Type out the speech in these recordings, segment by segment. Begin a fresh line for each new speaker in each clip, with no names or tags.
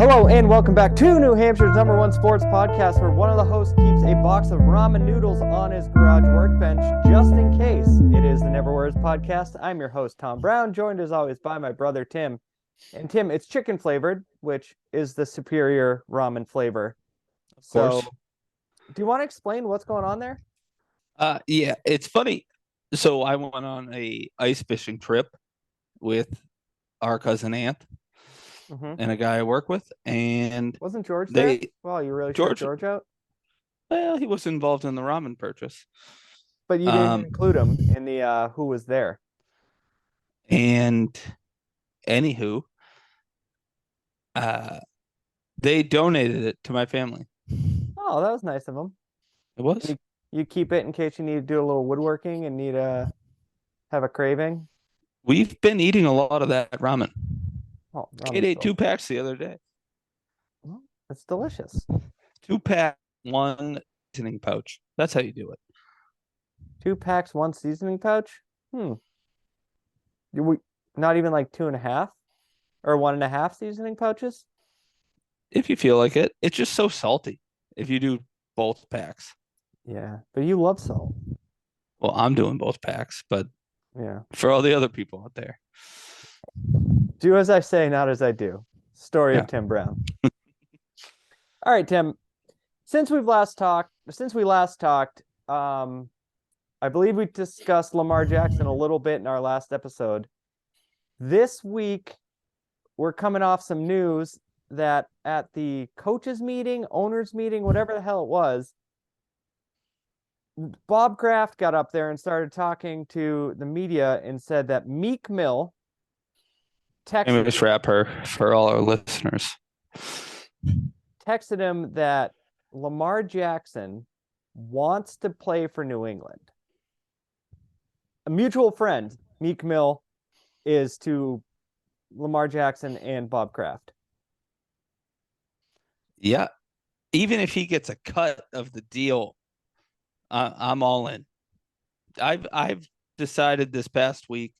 Hello and welcome back to New Hampshire's #1 sports podcast, where one of the hosts keeps a box of ramen noodles on his garage workbench just in case. It is the Never Words podcast. I'm your host, Tom Brown, joined as always by my brother, Tim. And Tim, it's chicken flavored, which is the superior ramen flavor.
Of course.
Do you want to explain what's going on there?
Yeah, it's funny. So I went on a ice fishing trip with our cousin Aunt and a guy I work with, and
Wasn't George there? Well, you really took
George,
George out?
well, he was involved in the ramen purchase.
But you didn't include him in the who was there.
And anywho, they donated it to my family.
Oh, that was nice of them.
It was.
You keep it in case you need to do a little woodworking and need to have a craving.
We've been eating a lot of that ramen.
Oh,
Kate ate 2 packs the other day.
Well, it's delicious.
2-pack, 1 seasoning pouch. That's how you do it.
2 packs, 1 seasoning pouch? Not even like 2.5 or 1.5 seasoning pouches?
If you feel like it. It's just so salty if you do both packs.
Yeah, but you love salt.
Well, I'm doing both packs, but
yeah,
for all the other people out there.
Do as I say, not as I do. Story of Tim Brown. All right, Tim. Since we last talked, I believe we discussed Lamar Jackson a little bit in our last episode. This week, we're coming off some news that at the coaches meeting, owners meeting, whatever the hell it was, Bob Kraft got up there and started talking to the media and said that Meek Mill
famous rapper for all our listeners
texted him that Lamar Jackson wants to play for New England. A mutual friend, Meek Mill, is to Lamar Jackson and Bob Kraft.
Yeah. Even if he gets a cut of the deal, I'm all in. I've decided this past week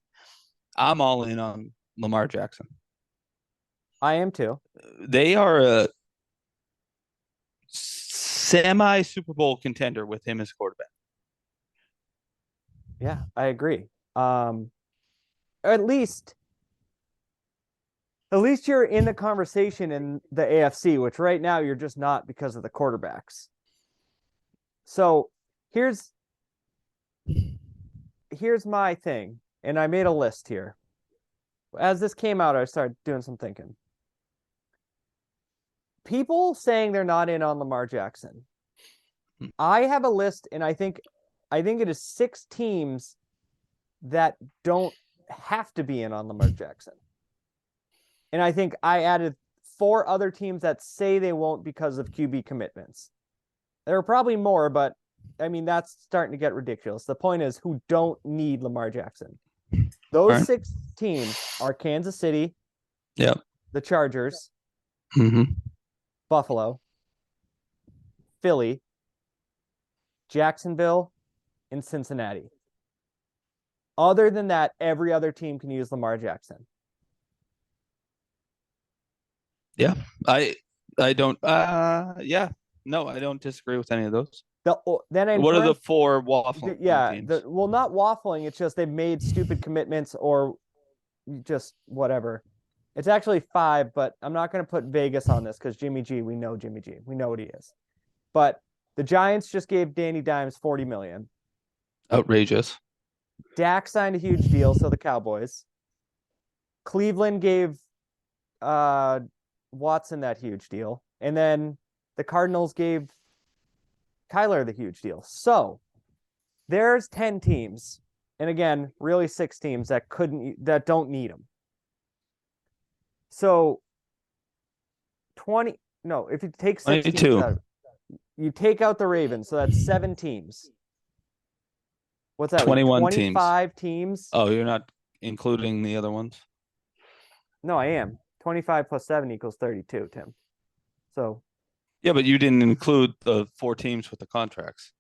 I'm all in on Lamar Jackson.
I am too.
They are a semi Super Bowl contender with him as quarterback.
Yeah, I agree. At least you're in the conversation in the AFC, which right now you're just not because of the quarterbacks. So here's my thing, and I made a list here. As this came out, I started doing some thinking. People saying they're not in on Lamar Jackson. I have a list, and I think it is 6 teams that don't have to be in on Lamar Jackson. And I think I added 4 other teams that say they won't because of QB commitments. There are probably more, but I mean, that's starting to get ridiculous. The point is, who don't need Lamar Jackson? Those 6 teams are Kansas City, the Chargers, Buffalo, Philly, Jacksonville, and Cincinnati. Other than that, every other team can use Lamar Jackson.
Yeah, I don't. No, I don't disagree with any of those. What are the 4 waffling?
teams? Not waffling. It's just they've made stupid commitments or just whatever. It's actually 5, but I'm not going to put Vegas on this because Jimmy G. We know Jimmy G. We know what he is. But the Giants just gave Danny Dimes $40 million.
Outrageous.
Dak signed a huge deal, so the Cowboys. Cleveland gave Watson that huge deal. And then the Cardinals gave Kyler the huge deal. So there's 10 teams. And again, really 6 teams that don't need him. So if you take 6 teams out, you take out the Ravens, so that's 7 teams. What's that?
21
25 teams.
Oh, you're not including the other ones?
No, I am. 25 plus 7 equals 32, Tim. So.
Yeah, but you didn't include the 4 teams with the contracts.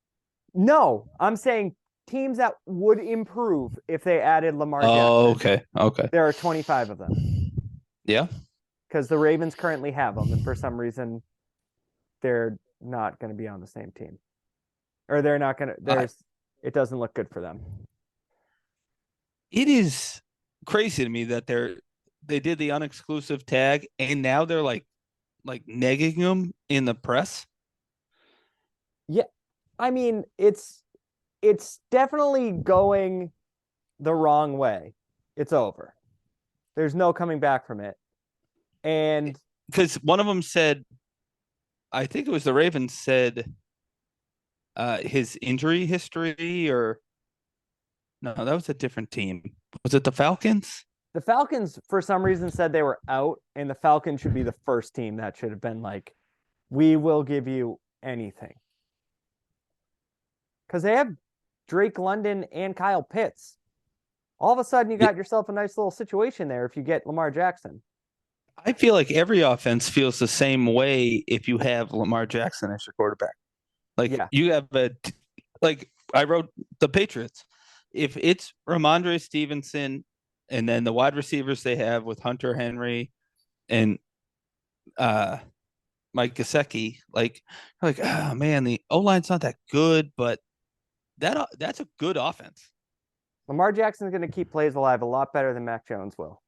No, I'm saying teams that would improve if they added Lamar Jackson.
Oh, okay.
There are 25 of them.
Yeah.
because the Ravens currently have him, and for some reason, they're not going to be on the same team, or they're not going to. It doesn't look good for them.
It is crazy to me that they did the unexclusive tag, and now they're like negging him in the press.
Yeah, I mean it's definitely going the wrong way. It's over. There's no coming back from it. And
because one of them said, I think it was the Ravens said, his injury history, or no, that was a different team. Was it the Falcons?
The Falcons, for some reason, said they were out, and the Falcons should be the first team that should have been like, we will give you anything. Because they have Drake London and Kyle Pitts. All of a sudden, you got yourself a nice little situation there if you get Lamar Jackson.
I feel like every offense feels the same way if you have Lamar Jackson as your quarterback. Like, you have like I wrote the Patriots. If it's Ramondre Stevenson and then the wide receivers they have with Hunter Henry and Mike Gesicki, like oh man, the O-line's not that good, but that's a good offense.
Lamar Jackson's going to keep plays alive a lot better than Mac Jones will.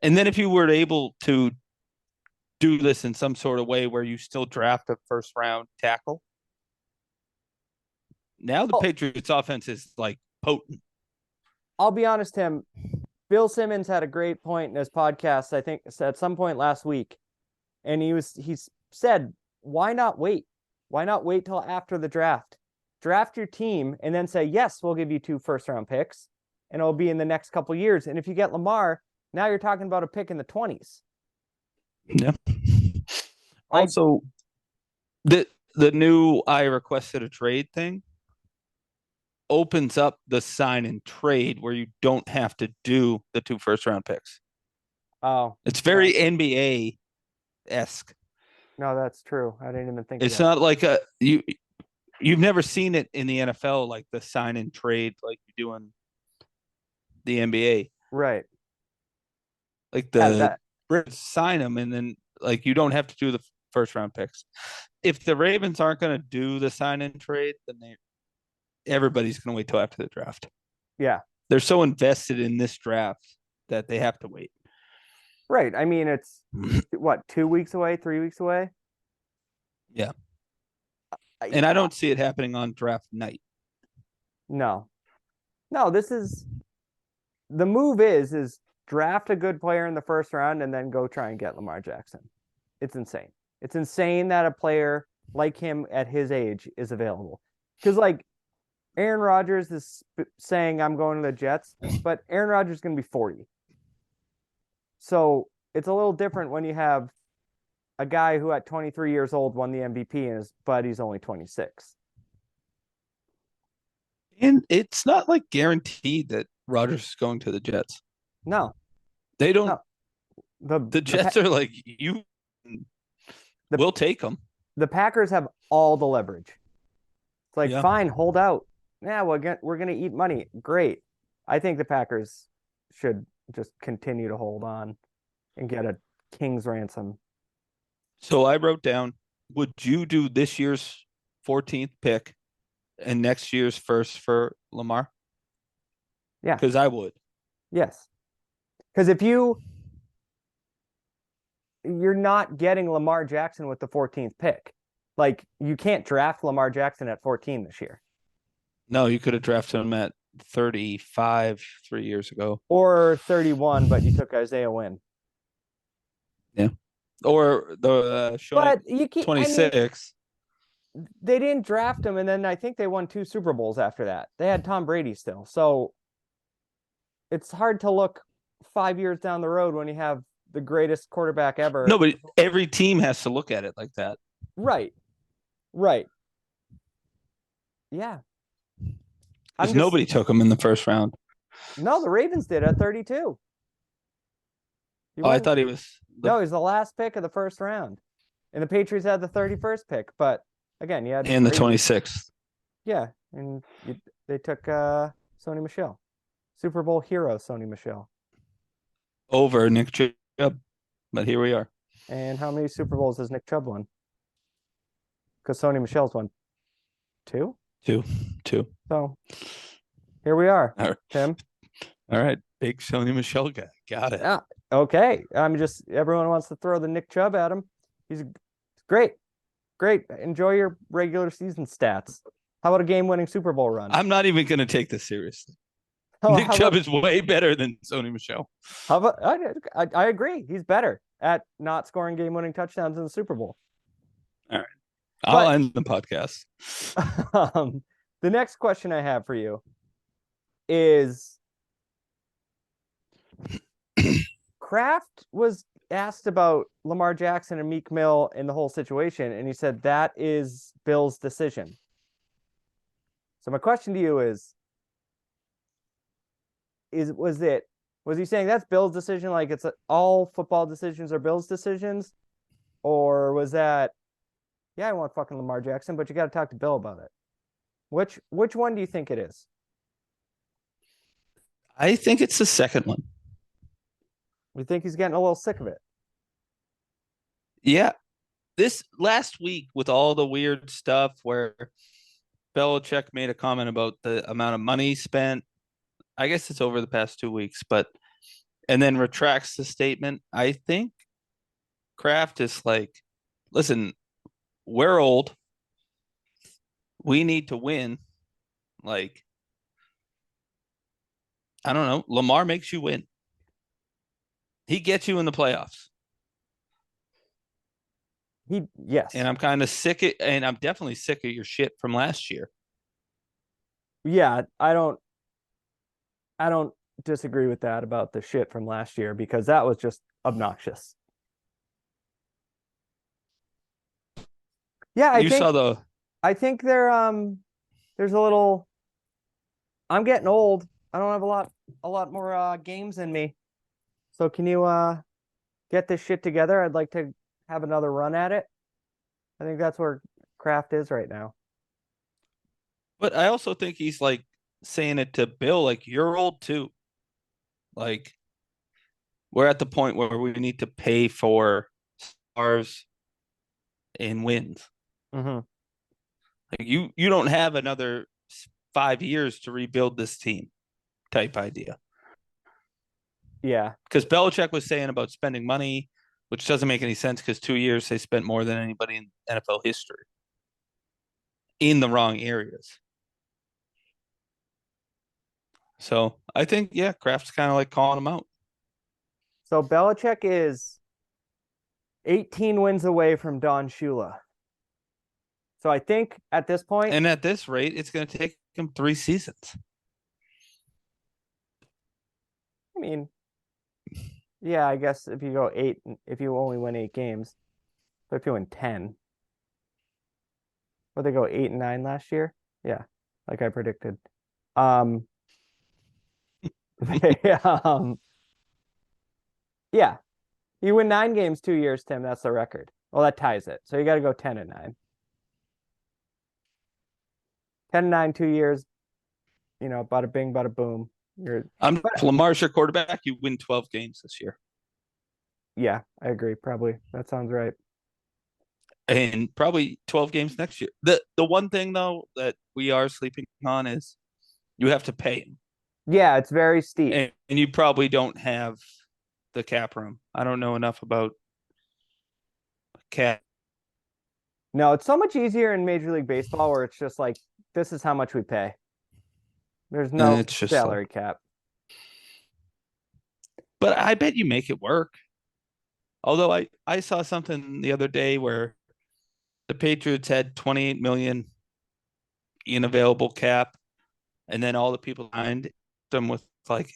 And then if you were able to do this in some sort of way where you still draft a first round tackle, now the Patriots offense is like potent.
I'll be honest, Tim. Bill Simmons had a great point in his podcast, I think, at some point last week. And he said, why not wait? Why not wait till after the draft? Draft your team and then say, yes, we'll give you 2 first-round picks, and it'll be in the next couple years. And if you get Lamar, now you're talking about a pick in the 20s.
Yeah. Also, the new I requested a trade thing opens up the sign and trade where you don't have to do the 2 first-round picks.
Oh.
It's very NBA-esque.
No, that's true. I didn't even think of that.
It's not like you've never seen it in the NFL, like the sign and trade like you do in the NBA.
Right.
Like the Brits sign them, and then like you don't have to do the first round picks. If the Ravens aren't going to do the sign and trade, then everybody's going to wait till after the draft.
Yeah.
They're so invested in this draft that they have to wait.
Right. I mean, it's what, 2 weeks away, 3 weeks away?
Yeah. And I don't see it happening on draft night.
No, this is the move is draft a good player in the first round and then go try and get Lamar Jackson. It's insane. It's insane that a player like him at his age is available. Because like Aaron Rodgers is saying I'm going to the Jets, but Aaron Rodgers is going to be 40. So it's a little different when you have a guy who at 23 years old won the MVP, but he's only 26.
And it's not like guaranteed that Rodgers is going to the Jets.
No.
They don't. No. The Jets are like, we'll take them.
The Packers have all the leverage. It's like, fine, hold out. Yeah, we're going to eat money. Great. I think the Packers should just continue to hold on and get a king's ransom.
So I wrote down, would you do this year's 14th pick and next year's first for Lamar?
Yeah.
Because I would.
Yes. Because if you're not getting Lamar Jackson with the 14th pick. Like, you can't draft Lamar Jackson at 14 this year.
No, you could have drafted him at 35 3 years ago.
Or 31, but you took Isaiah Wynn.
Yeah. Or the
but you can't,
26.
I mean, they didn't draft him, and then I think they won 2 Super Bowls after that. They had Tom Brady still. So it's hard to look 5 years down the road when you have the greatest quarterback ever.
No, but every team has to look at it like that.
Right. Yeah.
Because nobody took him in the first round.
No, the Ravens did at 32.
I thought he was.
No, he's the last pick of the first round. And the Patriots had the 31st pick. But again, you had.
And the 26th.
Yeah. And they took Sony Michel. Super Bowl hero Sony Michel.
over Nick Chubb, but here we are.
And how many Super Bowls has Nick Chubb won? Because Sony Michel's won 2.
Two.
So here we are,
All right.
Tim.
All right. Big Sony Michel guy. Got it.
Yeah. Okay. I'm just everyone wants to throw the Nick Chubb at him. He's great. Great. Enjoy your regular season stats. How about a game-winning Super Bowl run?
I'm not even going to take this seriously.
Oh,
Nick Chubb is way better than Sony Michel.
How about I agree. He's better at not scoring game-winning touchdowns in the Super Bowl.
All right. I'll end the podcast.
The next question I have for you is Kraft was asked about Lamar Jackson and Meek Mill and the whole situation, and he said that is Bill's decision. So my question to you is was he saying that's Bill's decision, like it's all football decisions are Bill's decisions? Or was that, yeah, I want fucking Lamar Jackson, but you got to talk to Bill about it? Which one do you think it is?
I think it's the second one.
You think he's getting a little sick of it?
Yeah. This last week with all the weird stuff where Belichick made a comment about the amount of money spent. I guess it's over the past 2 weeks, and then retracts the statement. I think Kraft is like, listen, we're old. We need to win. Like, I don't know. Lamar makes you win. He gets you in the playoffs.
Yes.
And I'm kind of and I'm definitely sick of your shit from last year.
Yeah, I don't disagree with that about the shit from last year because that was just obnoxious. Yeah, I think there's a little. I'm getting old. I don't have a lot more games in me. So can you get this shit together? I'd like to have another run at it. I think that's where Kraft is right now.
But I also think he's like saying it to Bill, like, you're old too. Like, we're at the point where we need to pay for stars and wins.
Mm-hmm.
Like, you don't have another 5 years to rebuild this team type idea.
Yeah.
Because Belichick was saying about spending money, which doesn't make any sense because 2 years they spent more than anybody in NFL history in the wrong areas. So I think, yeah, Kraft's kind of like calling him out.
So Belichick is 18 wins away from Don Shula. So I think at this point,
and at this rate, it's going to take him 3 seasons.
I mean, yeah, I guess if you go 8, if you only win 8 games, but if you win 10, would they go 8 and 9 last year? Yeah, like I predicted. Yeah, you win 9 games 2 years, Tim. That's the record. Well, that ties it. So you got to go 10 and 9. 10 and 9, 2 years. You know, bada bing, bada boom.
Lamar's your quarterback. You win 12 games this year.
Yeah, I agree. Probably that sounds right.
And probably 12 games next year. The one thing though that we are sleeping on is you have to pay him.
Yeah, it's very steep.
And you probably don't have the cap room. I don't know enough about cap.
No, it's so much easier in Major League Baseball where it's just like, this is how much we pay. There's no salary cap.
But I bet you make it work. Although I saw something the other day where the Patriots had 28 million in available cap, and then all the people behind them with like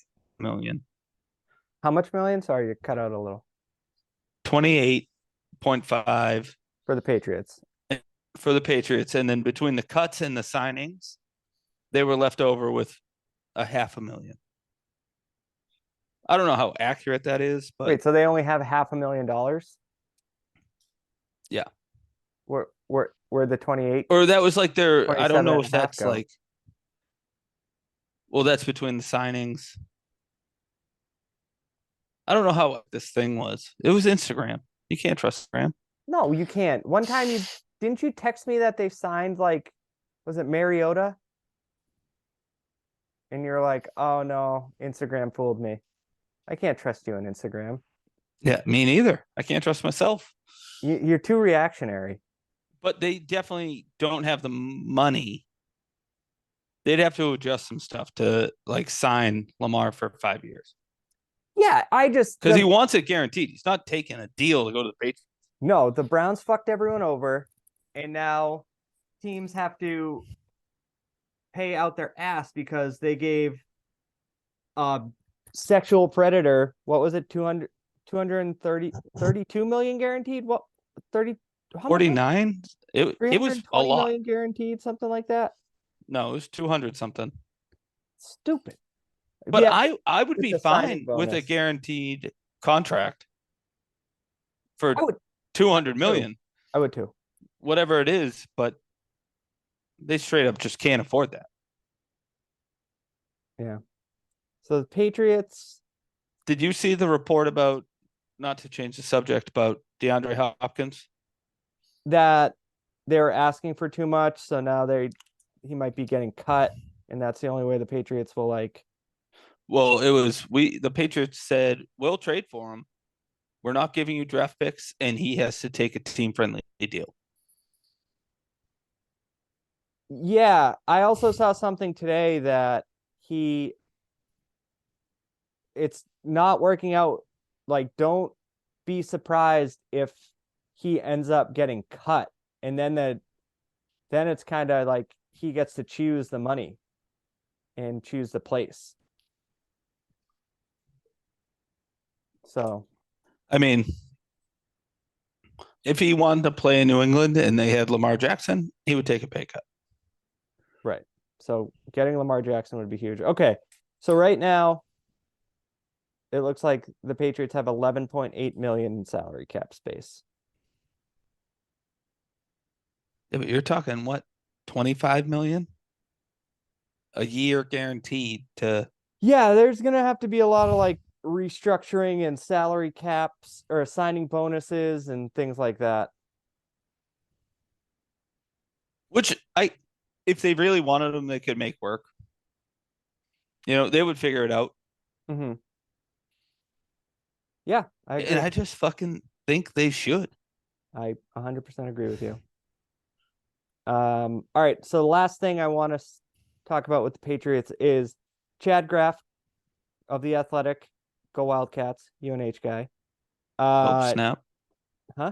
$1 million.
How much million? Sorry, you cut out a little.
28.5
for the Patriots.
For the Patriots, and then between the cuts and the signings, they were left over with $500,000. I don't know how accurate that is, but
wait, so they only have $500,000?
Yeah.
Where the 28?
Or that was like their, I don't know if that's like, well, that's between the signings. I don't know how this thing was. It was Instagram. You can't trust Instagram.
No, you can't. One time didn't you text me that they signed like, was it Mariota? And you're like, oh no, Instagram fooled me. I can't trust you on Instagram.
Yeah, me neither. I can't trust myself.
You're too reactionary.
But they definitely don't have the money. They'd have to adjust some stuff to like sign Lamar for 5 years
Yeah,
because he wants it guaranteed. He's not taking a deal to go to the Patriots.
No, the Browns fucked everyone over, and now teams have to pay out their ass because they gave a sexual predator, what was it, 32 million guaranteed? What, 30, how much?
49? It was a
320
lot.
million guaranteed, something like that.
No, it was 200 something.
Stupid.
But
Yeah,
I would
with
be
the signing
fine with a
bonus.
guaranteed contract for
I would
200 million,
I would too.
whatever it is, but they straight up just can't afford that.
Yeah. So the Patriots,
Did you see the report about, not to change the subject, about DeAndre Hopkins?
that they're asking for too much, so now he might be getting cut, and that's the only way the Patriots will like.
Well, the Patriots said, we'll trade for him. We're not giving you draft picks, and he has to take a team friendly deal.
Yeah, I also saw something today that it's not working out. Like, don't be surprised if he ends up getting cut, and then it's kind of like he gets to choose the money and choose the place. So,
I mean, if he wanted to play in New England and they had Lamar Jackson, he would take a pay cut.
right. So getting Lamar Jackson would be huge. Okay. So right now, it looks like the Patriots have 11.8 million in salary cap space.
Yeah, but you're talking what, 25 million a year guaranteed to.
Yeah, there's gonna have to be a lot of like restructuring and salary caps or signing bonuses and things like that.
Which if they really wanted him, they could make work. They would figure it out.
Mm-hmm. Yeah, I agree.
And I just fucking think they should.
I 100% agree with you. All right. So the last thing I want to talk about with the Patriots is Chad Graff of The Athletic. Go Wildcats, UNH guy.
Snap.
Huh?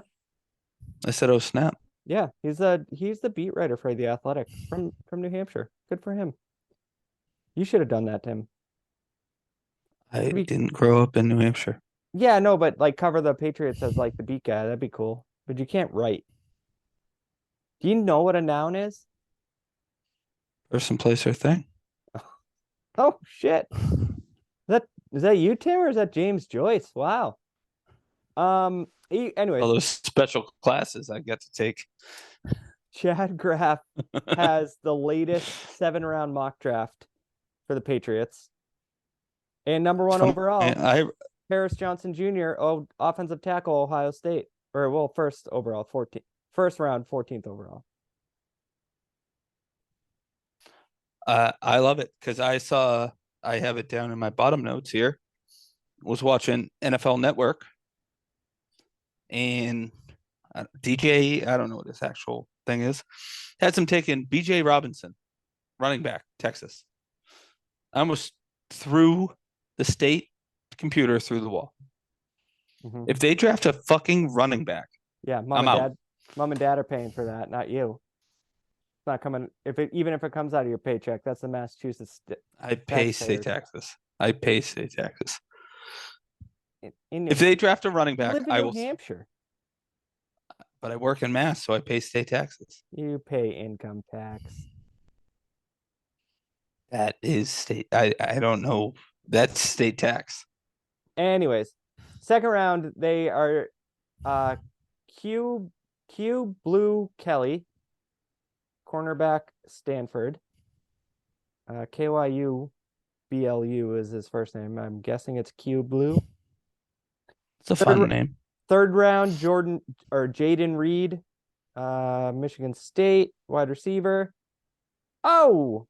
I said, oh, snap.
Yeah, he's the beat writer for The Athletic from New Hampshire. Good for him. You should have done that, Tim.
I didn't grow up in New Hampshire.
Yeah, no, but like cover the Patriots as like the beat guy. That'd be cool. But you can't write. Do you know what a noun is?
Person, place, or thing.
Oh shit. Is that you, Tim, or is that James Joyce? Wow. Anyways,
All those special classes I get to take.
Chad Graff has the latest 7-round mock draft for the Patriots. And number one overall, Paris Johnson Jr., offensive tackle, Ohio State. Or, well, first overall, first round, 14th overall.
I love it because I have it down in my bottom notes here. Was watching NFL Network, and DJ, I don't know what his actual thing is, had some taking BJ Robinson, running back, Texas. I almost threw the state computer through the wall. Mm-hmm. If they draft a fucking running back,
yeah, mom and dad are paying for that, not you. It's not coming. Even if it comes out of your paycheck, that's the Massachusetts.
I pay state taxes. I pay state taxes. If they draft a running back,
I will. New Hampshire.
But I work in Mass, so I pay state taxes.
You pay income tax.
That is state. I don't know. That's state tax.
Anyways, second round, they are Q Blue Kelly, cornerback, Stanford. KYU BLU is his first name. I'm guessing it's Q Blue.
It's a fun name.
Third round, Jaden Reed, Michigan State wide receiver. Oh,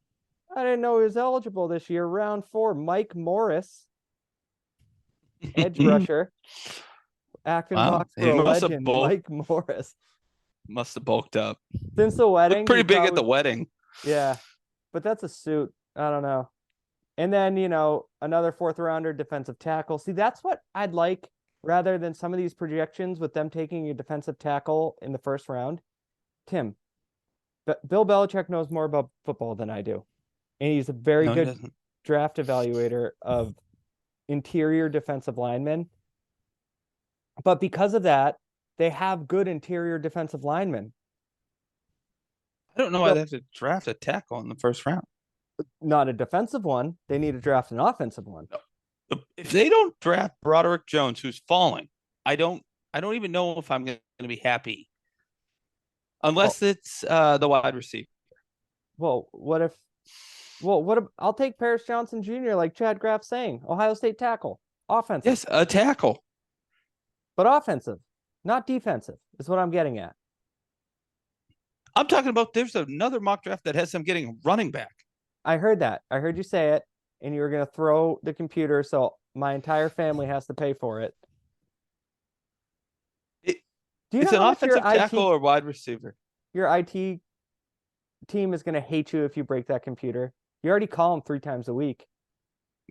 I didn't know he was eligible this year. Round 4, Mike Morris, edge rusher. Acton
Wow, he
Foxborough
must have
legend, Mike Morris.
bulked up.
Since the wedding,
Looked pretty big at the wedding.
Yeah, but that's a suit. I don't know. And then, another 4th rounder, defensive tackle. See, that's what I'd like rather than some of these projections with them taking a defensive tackle in the 1st round. Tim, Bill Belichick knows more about football than I do. And he's a very good draft evaluator of interior defensive linemen. But because of that, they have good interior defensive linemen.
I don't know why they have to draft a tackle in the 1st round.
Not a defensive one. They need to draft an offensive one.
If they don't draft Broderick Jones, who's falling, I don't even know if I'm going to be happy. Unless it's the wide receiver.
Well, I'll take Paris Johnson Jr. like Chad Graff's saying. Ohio State tackle. Offensive.
Yes, a tackle.
But offensive, not defensive, is what I'm getting at.
I'm talking about there's another mock draft that has them getting a running back.
I heard that. I heard you say it, and you were going to throw the computer, so my entire family has to pay for it.
It's an offensive tackle or wide receiver.
Your IT team is going to hate you if you break that computer. You already call them 3 times a week.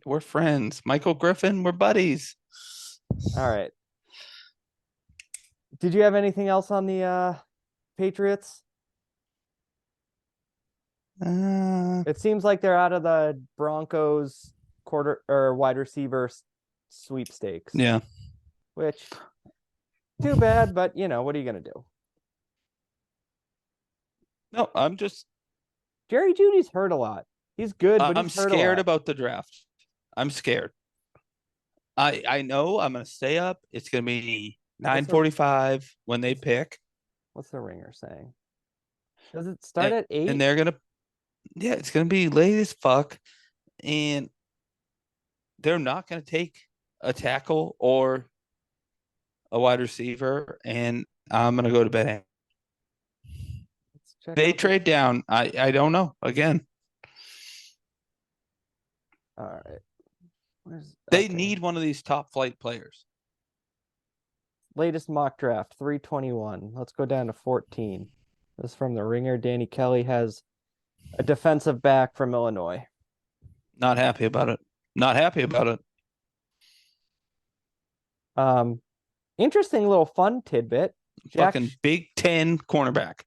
We're friends. Michael Griffin, we're buddies.
All right. Did you have anything else on the Patriots? It seems like they're out of the Broncos wide receiver sweepstakes.
Yeah.
Which, too bad, but what are you going to do?
No, I'm just.
Jerry Jeudy's hurt a lot. He's good, but
I'm scared about the draft. I'm scared. I know I'm going to stay up. It's going to be 9:45 when they pick.
What's the ringer saying? Does it start at 8?
And they're going to. Yeah, it's going to be late as fuck. And they're not going to take a tackle or a wide receiver. And I'm going to go to bed. They trade down. I don't know. Again.
All right.
They need one of these top flight players.
Latest mock draft, 321. Let's go down to 14. This is from the ringer. Danny Kelly has a defensive back from Illinois.
Not happy about it.
Interesting little fun tidbit.
Fucking Big Ten cornerback.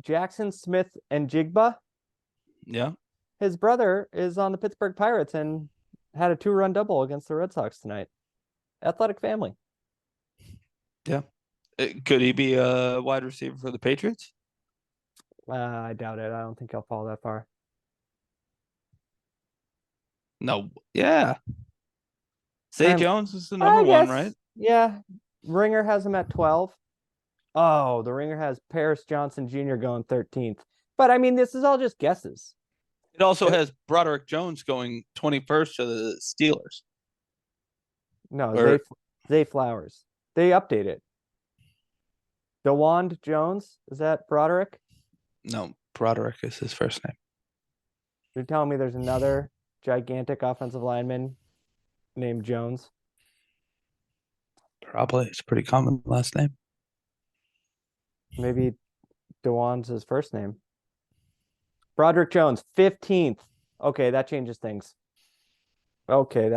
Jackson Smith and Jigba.
Yeah.
His brother is on the Pittsburgh Pirates and had a 2-run double against the Red Sox tonight. Athletic family.
Yeah. Could he be a wide receiver for the Patriots?
I doubt it. I don't think he'll fall that far.
No. Yeah. Zay Jones is the number 1, right?
Yeah. Ringer has him at 12. Oh, the ringer has Paris Johnson Jr. going 13th. But I mean, this is all just guesses.
It also has Broderick Jones going 21st to the Steelers.
No, Zay Flowers. They update it. DeWand Jones, is that Broderick?
No, Broderick is his first name.
You're telling me there's another gigantic offensive lineman named Jones?
Probably. It's a pretty common last name.
Maybe DeWand's his first name. Broderick Jones, 15th. Okay, that changes things. Okay,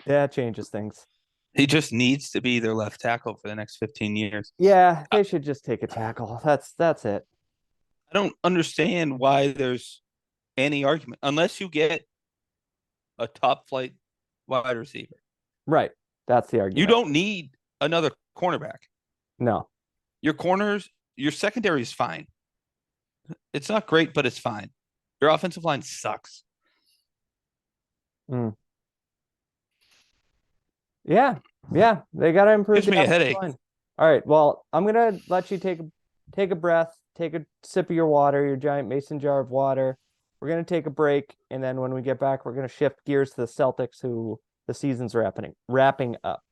that changes things.
He just needs to be their left tackle for the next 15 years.
Yeah, they should just take a tackle. That's it.
I don't understand why there's any argument unless you get a top flight wide receiver.
Right. That's the argument.
You don't need another cornerback.
No.
Your secondary is fine. It's not great, but it's fine. Your offensive line sucks.
Yeah. They got to improve.
Gives me a headache.
Line. All right. Well, I'm gonna let you take a breath, take a sip of your water, your giant mason jar of water. We're gonna take a break, and then when we get back, we're gonna shift gears to the Celtics, who the season's wrapping up.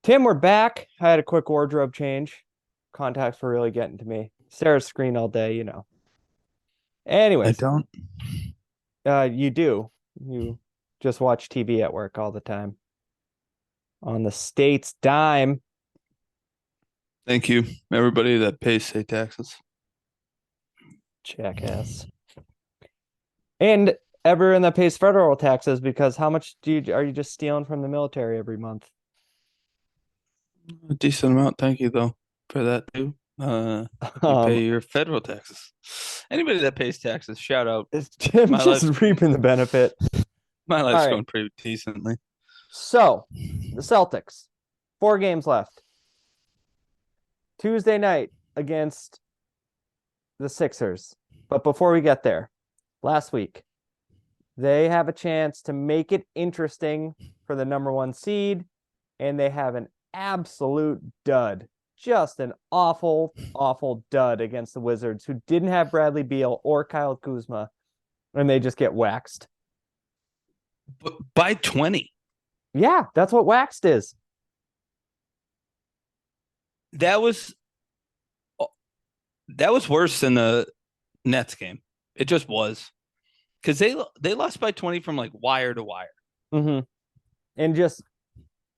Tim, we're back. I had a quick wardrobe change. Contacts were really getting to me. Stare at screen all day, you know. Anyways,
I don't.
You do. You just watch TV at work all the time. On the state's dime.
Thank you, everybody that pays state taxes.
Jackass. And everyone that pays federal taxes, because how much are you just stealing from the military every month?
A decent amount. Thank you, though, for that too. You pay your federal taxes. Anybody that pays taxes, shout out.
It's Tim
My
just
life's
reaping the benefit.
My life's
All right.
going pretty decently.
So, the Celtics, 4 games left. Tuesday night against the Sixers. But before we get there, last week, they have a chance to make it interesting for the number 1 seed, and they have an absolute dud. Just an awful, awful dud against the Wizards, who didn't have Bradley Beal or Kyle Kuzma, and they just get waxed.
But by 20.
Yeah, that's what waxed is.
That was worse than the Nets game. It just was. Because they lost by 20 from like wire to wire.
Mm-hmm. And just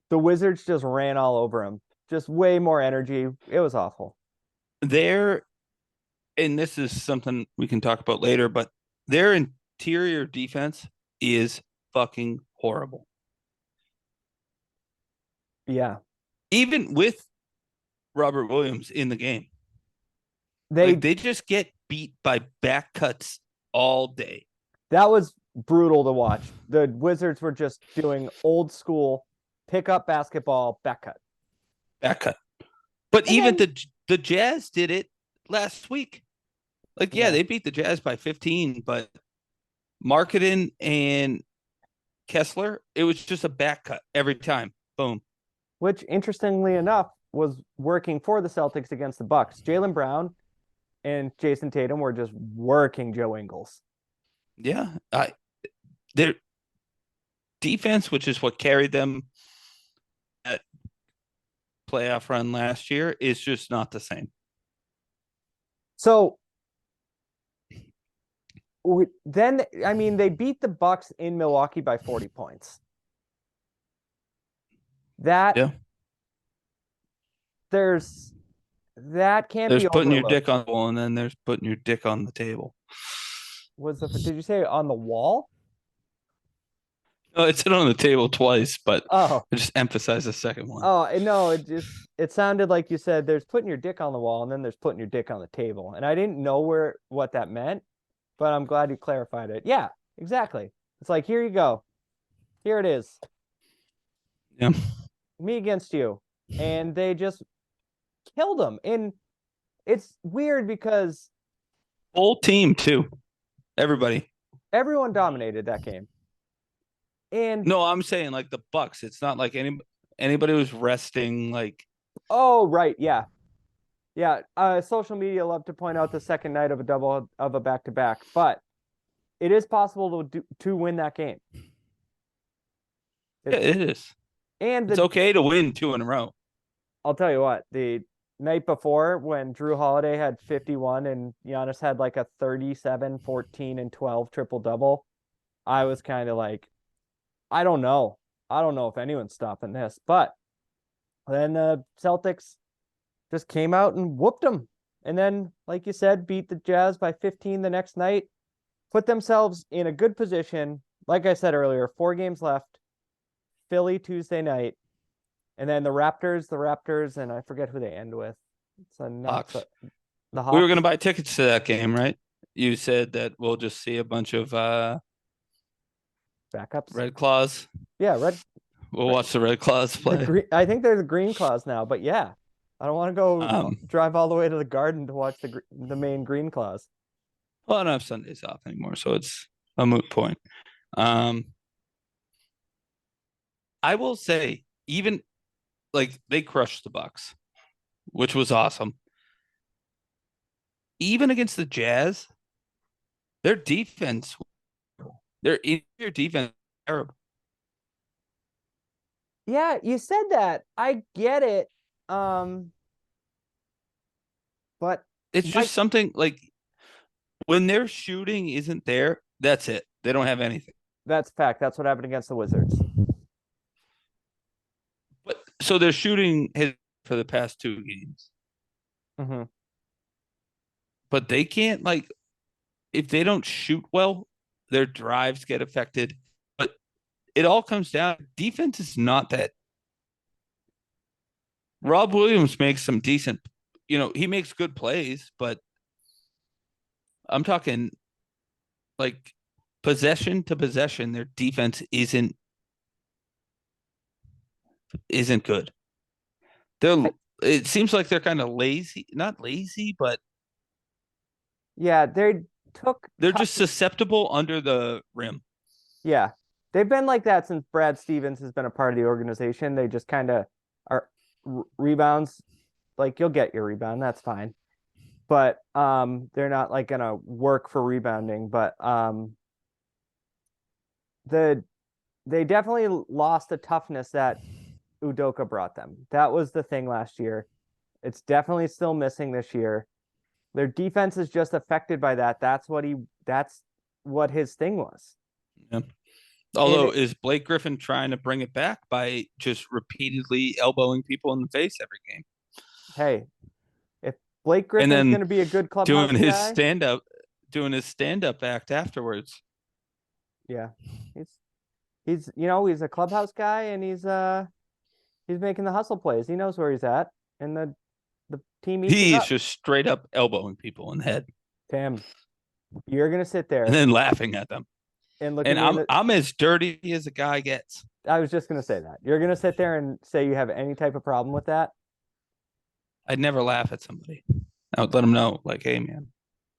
the Wizards just ran all over them. Just way more energy. It was awful.
And this is something we can talk about later, but their interior defense is fucking horrible.
Yeah.
Even with Robert Williams in the game. They just get beat by back cuts all day.
That was brutal to watch. The Wizards were just doing old school pick-up basketball back cut.
But and even the Jazz did it last week. Like, yeah, they beat the Jazz by 15, but Marketing and Kessler, it was just a back cut every time. Boom.
Which, interestingly enough, was working for the Celtics against the Bucks. Jaylen Brown and Jason Tatum were just working Joe Ingles.
Yeah. Their defense, which is what carried them at playoff run last year, is just not the same.
So then, I mean, they beat the Bucks in Milwaukee by 40 points. That can't be
putting your
overlooked.
dick on the wall, and then there's putting your dick on the table.
Did you say on the wall?
No, it said on the table twice, but
I
just emphasize the second one.
Oh, no, it sounded like you said there's putting your dick on the wall and then there's putting your dick on the table. And I didn't know what that meant, but I'm glad you clarified it. Yeah, exactly. It's like, here you go. Here it is.
Yeah.
Me against you. And they just killed them. And it's weird because
whole team too.
Everyone dominated that game. And
no, I'm saying like the Bucks. It's not like anybody was resting. Like,
oh right, yeah. Social media love to point out the second night of a back-to-back, but it is possible to win that game.
It is, and it's okay to win 2 in a row.
I'll tell you what, the night before when Drew Holiday had 51 and Giannis had like a 37, 14, and 12 triple-double, I was kind of like, I don't know if anyone's stopping this. But then the Celtics just came out and whooped them. And then, like you said, beat the Jazz by 15 the next night, put themselves in a good position. Like I said earlier, 4 games left. Philly Tuesday night. And then the Raptors, and I forget who they end with. It's
Hawks.
The Hawks.
We were going to buy tickets to that game, right? You said that we'll just see a bunch of
backups.
Red Claws.
Yeah,
We'll watch the Red Claws play.
I think they're the Green Claws now, but yeah. I don't want to go drive all the way to the Garden to watch the main Green Claws.
Well, I don't have Sundays off anymore, so it's a moot point. I will say, even like they crushed the Bucks, which was awesome. Even against the Jazz, their interior defense terrible.
Yeah, you said that. I get it. But
It's
like
just something like when their shooting isn't there, that's it. They don't have anything.
that's fact. That's what happened against the Wizards.
But so their shooting has for the past 2 games.
Mm-hmm.
But they can't like if they don't shoot well, their drives get affected. But it all comes down defense is not that. Rob Williams makes some decent, he makes good plays, but I'm talking like possession to possession, their defense isn't good. They're it seems like they're kind of lazy, not lazy, but
Yeah, they took
they're
tough.
just susceptible under the rim.
Yeah, they've been like that since Brad Stevens has been a part of the organization. They just kind of are rebounds. Like you'll get your rebound, that's fine. But they're not like gonna work for rebounding. But the they definitely lost the toughness that Udoka brought them. That was the thing last year. It's definitely still missing this year. Their defense is just affected by that. That's what his thing was.
Yeah.
And
Although, is Blake Griffin trying to bring it back by just repeatedly elbowing people in the face every game?
hey, if Blake
And
Griffin's going
then
to be a good clubhouse
doing his
guy,
stand up doing his stand up act afterwards.
yeah, he's a clubhouse guy and he's making the hustle plays. He knows where he's at, and the team eats it
He's
up.
just straight up elbowing people in the head
Tim, you're gonna sit
and
there
then laughing at them.
and look at
And
me in
I'm
the.
I'm as dirty as a guy gets.
I was just gonna say that you're gonna sit there and say you have any type of problem with that.
I'd never laugh at somebody. I would let them know, like, hey man,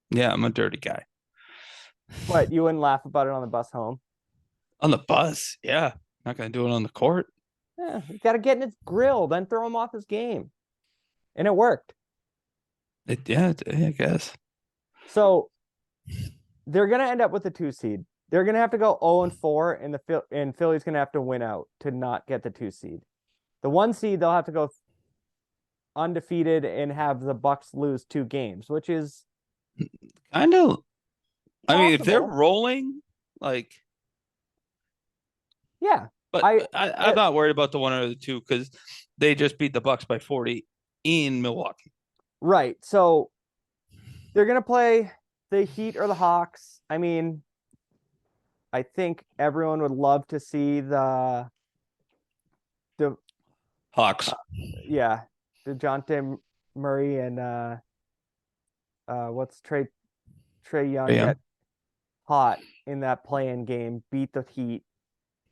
yeah, I'm a dirty guy.
But you wouldn't laugh about it on the bus home.
On the bus, yeah. Not gonna do it on the court.
Yeah, you got to get in his grill, then throw him off his game, and it worked.
I guess.
So they're gonna end up with the 2 seed. They're gonna have to go 0-4, and Philly's gonna have to win out to not get the 2 seed. The 1 seed they'll have to go undefeated and have the Bucks lose 2 games, which is
Kind of. I mean, if they're
possible.
rolling, like,
Yeah,
but I'm not worried about the one or the two because they just beat the Bucks by 40 in Milwaukee.
right. So they're gonna play the Heat or the Hawks. I mean, I think everyone would love to see the
Hawks.
yeah, DeJounte Murray and what's Trae Young
Yeah.
get hot in that play-in game, beat the Heat,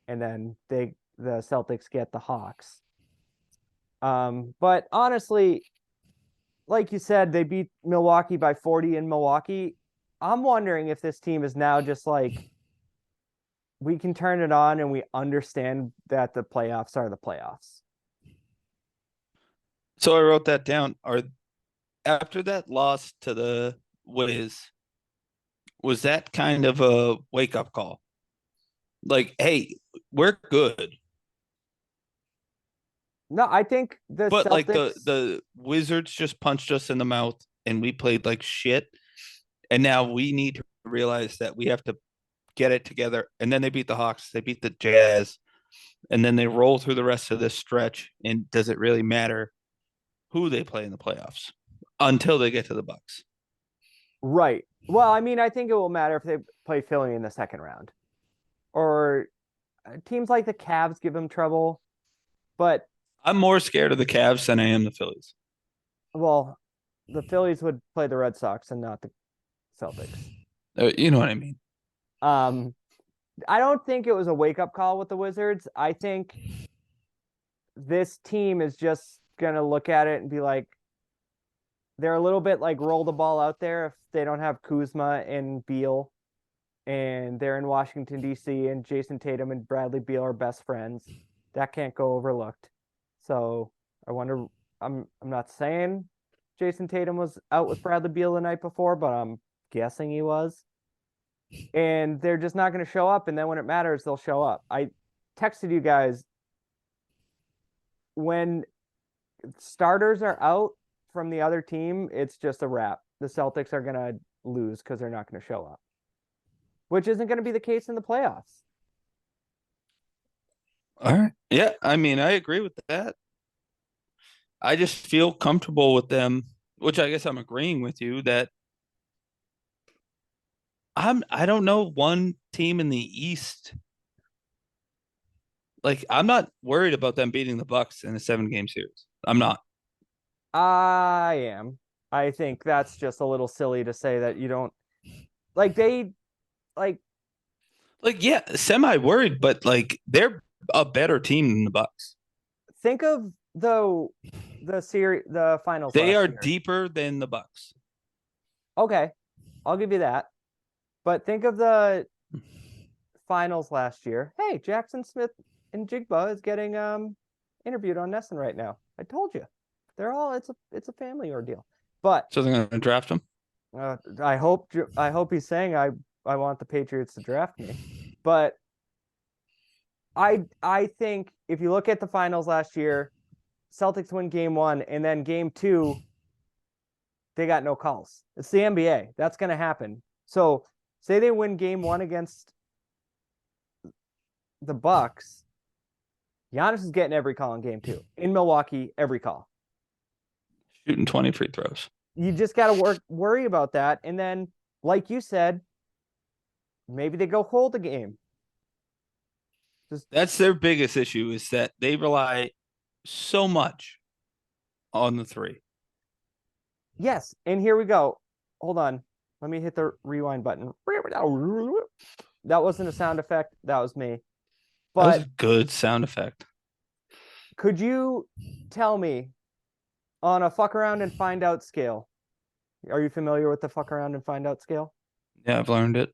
and then the Celtics get the Hawks. But honestly, like you said, they beat Milwaukee by 40 in Milwaukee. I'm wondering if this team is now just like we can turn it on and we understand that the playoffs are the playoffs.
So I wrote that down. After that loss to the Wiz, was that kind of a wake up call? Like, hey, we're good.
No, I think the
But like the
Celtics.
the Wizards just punched us in the mouth and we played like shit. And now we need to realize that we have to get it together. And then they beat the Hawks, they beat the Jazz, and then they roll through the rest of this stretch. And does it really matter who they play in the playoffs until they get to the Bucks?
Right. Well, I mean, I think it will matter if they play Philly in the second round, or teams like the Cavs give them trouble. But
I'm more scared of the Cavs than I am the Phillies.
well, the Phillies would play the Red Sox and not the Celtics.
You know what I mean?
Um, I don't think it was a wake up call with the Wizards. I think this team is just gonna look at it and be like, they're a little bit like roll the ball out there if they don't have Kuzma and Beal, and they're in Washington D.C. and Jason Tatum and Bradley Beal are best friends. That can't go overlooked. So I wonder. I'm not saying Jason Tatum was out with Bradley Beal the night before, but I'm guessing he was. And they're just not going to show up. And then when it matters, they'll show up. I texted you guys when starters are out from the other team, it's just a wrap. The Celtics are gonna lose because they're not gonna show up, which isn't gonna be the case in the playoffs.
All right. Yeah, I mean, I agree with that. I just feel comfortable with them, which I guess I'm agreeing with you that I don't know one team in the East. Like, I'm not worried about them beating the Bucks in a 7-game series. I'm not.
I am. I think that's just a little silly to say that you don't like they like
Like, yeah, semi worried, but like they're a better team than the Bucks.
think of the finals
They
last
are
year.
deeper than the Bucks.
Okay, I'll give you that. But think of the finals last year. Hey, Jackson Smith and Jigba is getting interviewed on Nesson right now. I told you. They're all it's a family ordeal. But
So they're going to draft him.
I hope he's saying I want the Patriots to draft me. But I think if you look at the finals last year, Celtics win game 1 and then game 2 they got no calls. It's the NBA. That's going to happen. So, say they win game 1 against the Bucks, Giannis is getting every call in game 2. In Milwaukee, every call.
Shooting 20 free throws.
You just got to worry about that. And then, like you said, maybe they go hold the game.
That's their biggest issue is that they rely so much on the 3.
Yes. And here we go. Hold on. Let me hit the rewind button. That wasn't a sound effect. That was me. But
that was a good sound effect.
Could you tell me on a fuck around and find out scale? Are you familiar with the fuck around and find out scale?
Yeah, I've learned it.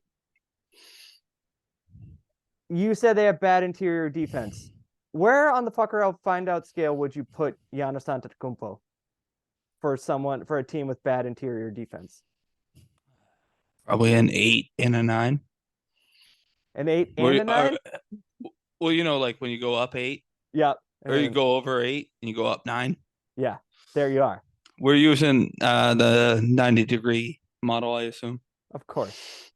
You said they have bad interior defense. Where on the fuck around find out scale would you put Giannis Antetokounmpo for a team with bad interior defense?
Probably an 8 and a 9.
An 8 and a 9?
Well, like when you go up 8.
Yeah.
Or you go over 8 and you go up 9.
Yeah, there you are.
We're using the 90-degree model, I assume.
Of course.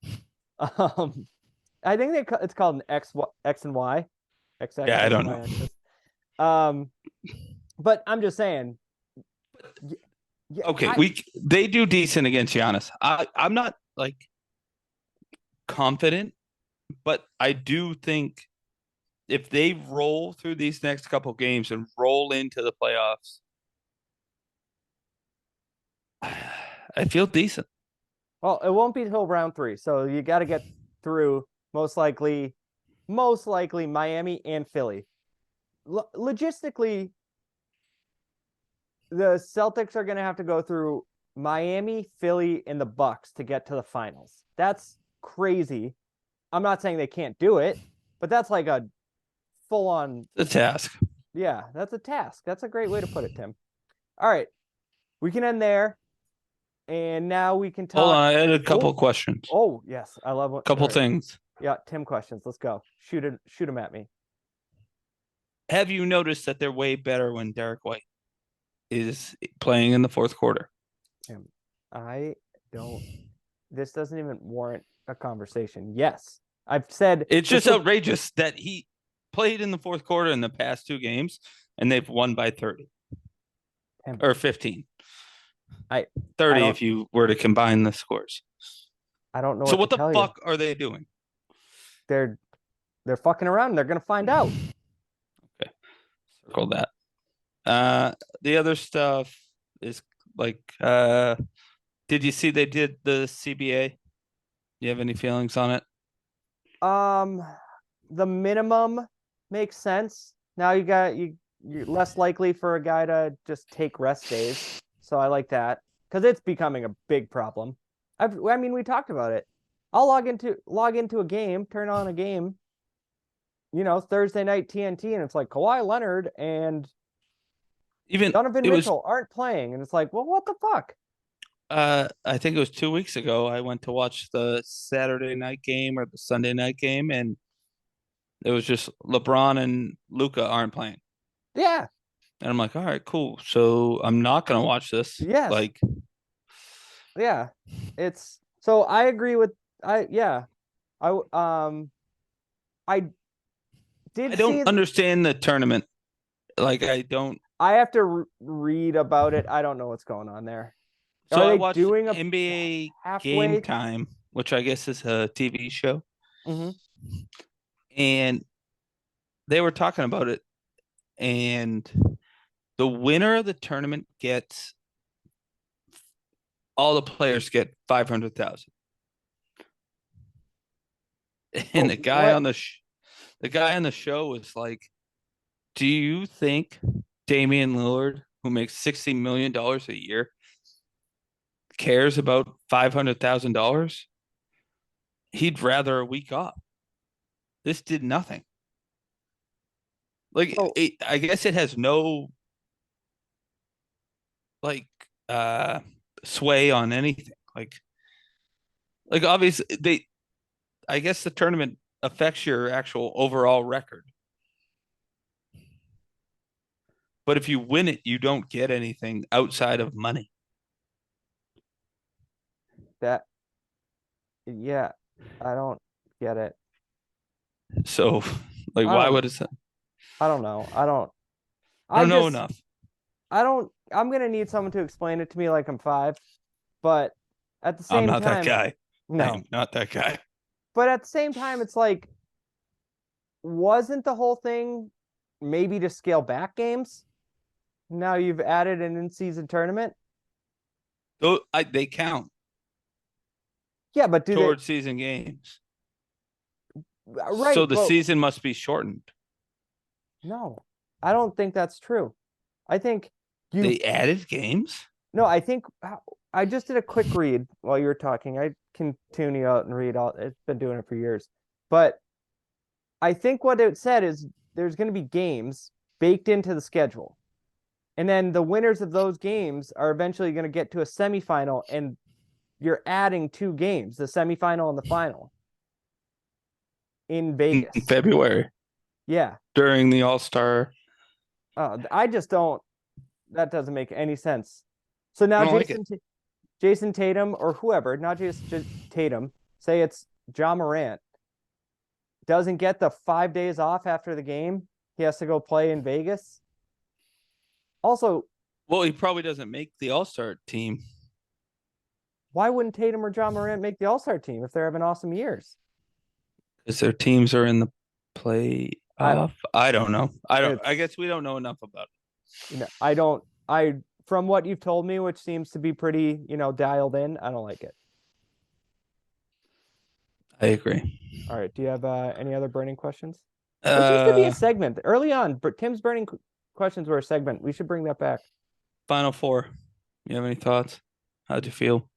I think it's called an X and Y. XX,
yeah, I don't know.
But I'm just saying.
Yeah, okay, they do decent against Giannis. I'm not like confident, but I do think if they roll through these next couple games and roll into the playoffs, I feel decent.
Well, it won't be till round 3, so you got to get through most likely Miami and Philly. Logistically, the Celtics are going to have to go through Miami, Philly, and the Bucks to get to the finals. That's crazy. I'm not saying they can't do it, but that's like a full-on
task.
Yeah, that's a task. That's a great way to put it, Tim. All right, we can end there, and now we can talk.
Hold on, I had a couple questions.
Oh yes, I love it.
Couple things.
Yeah, Tim questions. Let's go. Shoot them at me.
Have you noticed that they're way better when Derek White is playing in the fourth quarter?
Tim, I don't. This doesn't even warrant a conversation. Yes, I've said
it's just outrageous that he played in the fourth quarter in the past 2 games and they've won by 30 or 15. 30 if you were to combine the scores.
I don't know.
So what the fuck are they doing?
They're fucking around. They're gonna find out.
Okay, circle that. The other stuff is like, did you see they did the CBA? Do you have any feelings on it?
The minimum makes sense. Now you're less likely for a guy to just take rest days. So I like that because it's becoming a big problem. I mean, we talked about it. I'll log into a game, turn on a game, Thursday night TNT, and it's like Kawhi Leonard and even Donovan Mitchell aren't playing, and it's like, well, what the fuck?
I think it was 2 weeks ago. I went to watch the Saturday night game or the Sunday night game, and it was just LeBron and Luka aren't playing.
Yeah,
And I'm like, all right, cool. So I'm not gonna watch this.
Yes.
Like,
Yeah. It's so I agree with yeah. I
I
did
don't
see
understand the tournament. Like, I don't.
I have to read about it. I don't know what's going on there.
So
Are
I
they
watched
doing a
NBA Game
halfway?
Time, which I guess is a TV show,
Hmm.
and they were talking about it. And the winner of the tournament gets all the players get 500,000. And
But what?
the guy on the show was like, "Do you think Damian Lillard, who makes $60 million a year, cares about $500,000? He'd rather a week off. This did nothing. Like,
Oh,
I guess it has no like uh sway on anything. Like obviously they I guess the tournament affects your actual overall record. But if you win it, you don't get anything outside of money.
that yeah. I don't get it.
So, like,
I
why
don't
would it?
I don't know.
I
I
don't know
just
enough.
I don't I'm gonna need someone to explain it to me like I'm five, but at the
I'm
same
not that
time,
guy. I
no.
am not that guy.
But at the same time, it's like, wasn't the whole thing maybe to scale back games? Now you've added an in-season tournament.
They count
Yeah, but do they
towards season games. So
right,
the
but
season must be shortened.
no, I don't think that's true. I think you
They added games.
no, I think I just did a quick read while you were talking. I can tune you out and read all it's been doing it for years. But I think what it said is there's going to be games baked into the schedule. And then the winners of those games are eventually going to get to a semifinal, and you're adding two games, the semifinal and the final in
In
Vegas.
February
Yeah.
during the All-Star.
I just don't, that doesn't make any sense. So
I
now
don't like it.
Jason Tatum or whoever, not just Tatum, say it's John Morant, doesn't get the 5 days off after the game. He has to go play in Vegas. Also,
Well, he probably doesn't make the All-Star team
why wouldn't Tatum or John Morant make the All-Star team if they're having awesome years?
because their teams are in the
I don't.
playoff. I don't know. I
It's
guess we don't know enough about
I don't. I from what you've told me, which seems to be pretty dialed in. I don't like it.
it. I agree.
All right. Do you have any other burning questions? This used to be a
Uh,
segment early on, but Tim's burning questions were a segment. We should bring that back.
Final four. You have any thoughts? How'd you feel?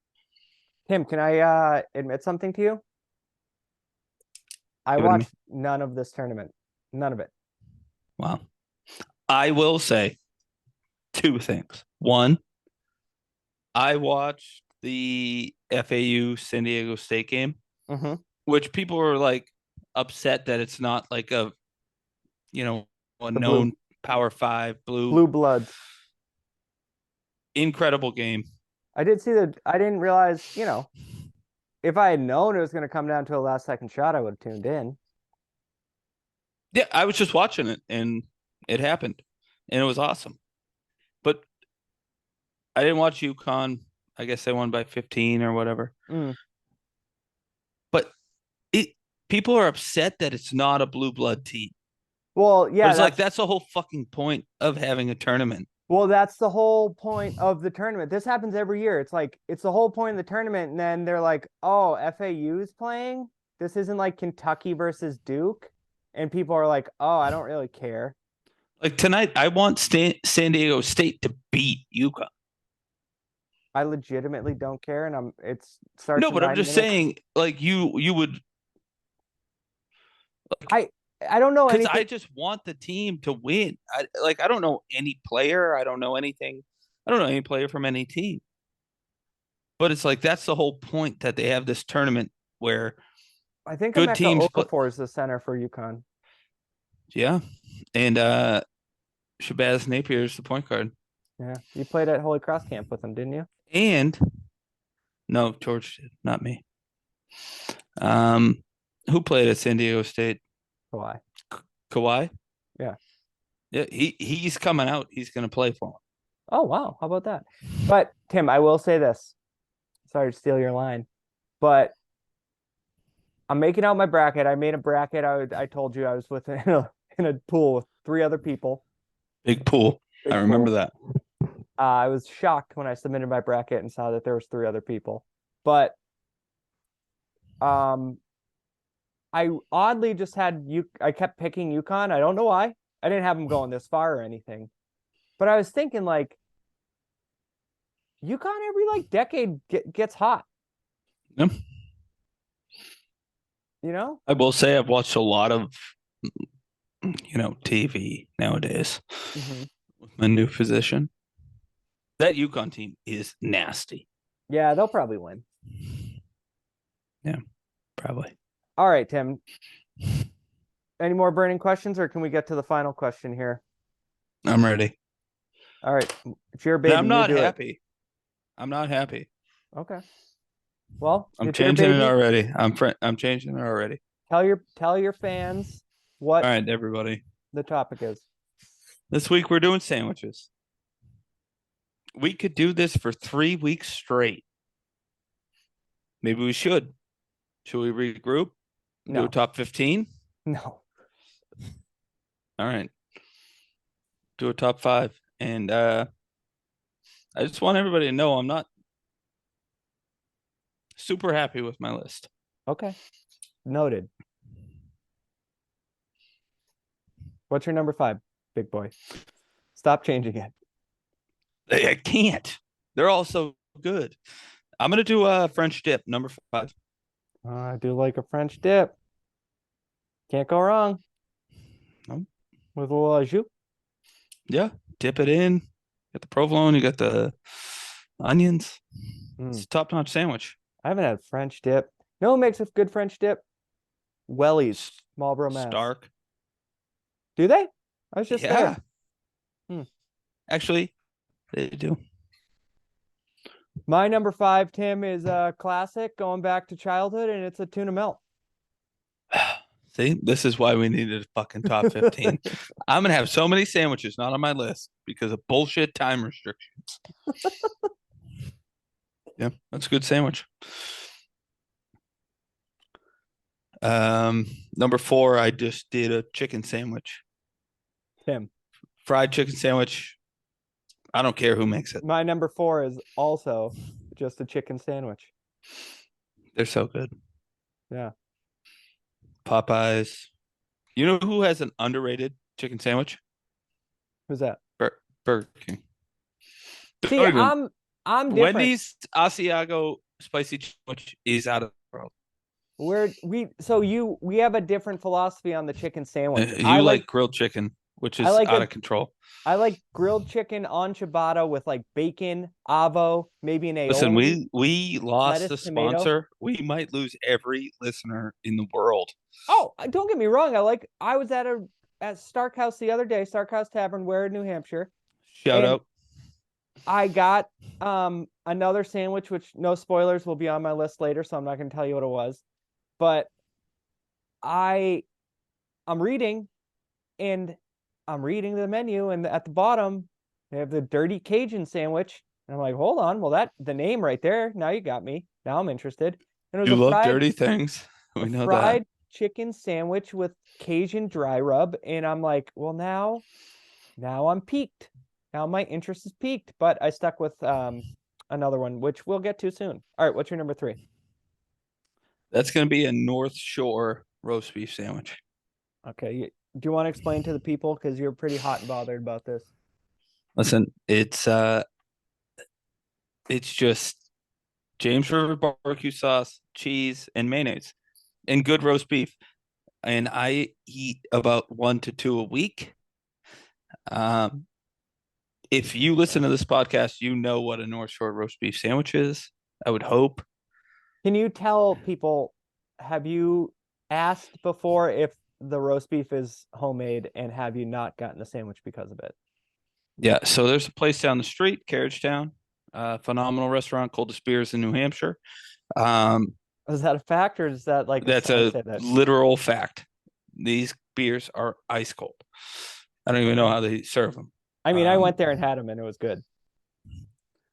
Tim, can I admit something to you? I
Give it to me.
watched none of this tournament. None of it.
Wow. I will say two things. One, I watched the FAU San Diego State game,
Mm-hmm.
which people were like upset that it's not like you know, a
The blue
known Power Five blue.
blue bloods.
Incredible game.
I did see that. I didn't realize. If I had known it was going to come down to a last second shot, I would have tuned in.
Yeah, I was just watching it and it happened and it was awesome. But I didn't watch UConn. I guess they won by 15 or whatever.
Mm.
But it people are upset that it's not a blue blood team.
Well,
But
yeah,
it's like that's the whole fucking point of having a tournament.
that's the whole point of the tournament. This happens every year. It's like it's the whole point of the tournament, and then they're like, "Oh, FAU's playing. This isn't like Kentucky versus Duke," and people are like, "Oh, I don't really care."
Like tonight, I want San Diego State to beat UConn.
I legitimately don't care, and it starts
No,
in
but I'm
9 minutes.
just saying, like you would,
I I don't know
because
anything.
I just want the team to win. I don't know any player. I don't know anything. I don't know any player from any team. But it's like that's the whole point that they have this tournament where
I think
good
Emeka
teams play.
Okafor is the center for UConn.
Yeah, and Shabazz Napier's the point guard.
Yeah, you played at Holy Cross Camp with him, didn't you?
And no, George did, not me. Who played at San Diego State?
Why?
Kawhi?
Yeah.
Yeah, he's coming out. He's gonna play for him.
Oh wow, how about that? But Tim, I will say this. Sorry to steal your line, but I'm making out my bracket. I made a bracket. I told you I was with in a pool with 3 other people.
Big pool.
Big
I remember
pool.
that.
I was shocked when I submitted my bracket and saw that there was 3 other people. But I oddly just had you. I kept picking UConn. I don't know why. I didn't have them going this far or anything. But I was thinking like UConn every like decade gets hot.
Yep.
You know?
I will say I've watched a lot of TV nowadays with my new position. That UConn team is nasty.
Yeah, they'll probably win.
Yeah, probably.
All right, Tim. Any more burning questions, or can we get to the final question here?
I'm ready.
All right, it's your baby.
And I'm not
you do
happy.
It.
I'm not happy.
Okay. Well,
I'm changing it already. I'm changing it already.
Tell your fans what.
All right, everybody.
The topic is.
This week we're doing sandwiches. We could do this for 3 weeks straight. Maybe we should. Should we regroup?
No.
Do a top 15?
No.
All right. Do a top 5. And I just want everybody to know I'm not super happy with my list.
Okay. Noted. What's your number 5, big boy? Stop changing it.
I can't. They're all so good. I'm going to do a French dip, number 5.
I do like a French dip. Can't go wrong.
No.
With a little jus.
Yeah. Dip it in. Get the provolone. You got the onions. It's a top-notch sandwich.
I haven't had French dip. You know what makes a good French dip? Wellies, Marlboro, Mass.
Stark.
Do they? I was just
there.
Yeah.
Actually, they do.
My number 5, Tim, is a classic going back to childhood, and it's a tuna melt.
See, this is why we needed a fucking top 15. I'm going to have so many sandwiches not on my list because of bullshit time restrictions. Yeah, that's a good sandwich. Number 4, I just did a chicken sandwich.
Tim.
Fried chicken sandwich. I don't care who makes it.
My number 4 is also just a chicken sandwich.
They're so good.
Yeah.
Popeyes. You know who has an underrated chicken sandwich?
Who's that?
Burger King.
See, I'm different.
Wendy's Asiago spicy sandwich is out of the world.
We have a different philosophy on the chicken sandwich.
You like grilled chicken, which is out of control.
I like grilled chicken on ciabatta with like bacon, avo, maybe an aioli.
Listen, we lost
lettuce,
a sponsor.
tomato.
We might lose every listener in the world.
Oh, don't get me wrong. I was at Stark House the other day, Stark House Tavern, Ware, New Hampshire.
Shout out.
I got another sandwich, which no spoilers will be on my list later, so I'm not going to tell you what it was. But I'm reading the menu, and at the bottom they have the dirty Cajun sandwich. And I'm like, hold on, well the name right there. Now you got me. Now I'm interested. And it was
you love dirty things. We know
fried
that.
Chicken sandwich with Cajun dry rub, and I'm like, well now I'm piqued. Now my interest is piqued, but I stuck with another one, which we'll get to soon. All right, what's your number 3?
That's going to be a North Shore roast beef sandwich.
Okay. Do you want to explain to the people, because you're pretty hot and bothered about this?
Listen, it's just James River barbecue sauce, cheese, and mayonnaise, and good roast beef. And I eat about 1 to 2 a week. If you listen to this podcast, you know what a North Shore roast beef sandwich is. I would hope.
Can you tell people, have you asked before if the roast beef is homemade, and have you not gotten the sandwich because of it?
Yeah, so there's a place down the street, Carriage Town, phenomenal restaurant, coldest beers in New Hampshire. Um,
Is that a fact or is that like
that's
someone
a
said that?
literal fact. These beers are ice cold. I don't even know how they serve them.
I mean, I went there and had them and it was good.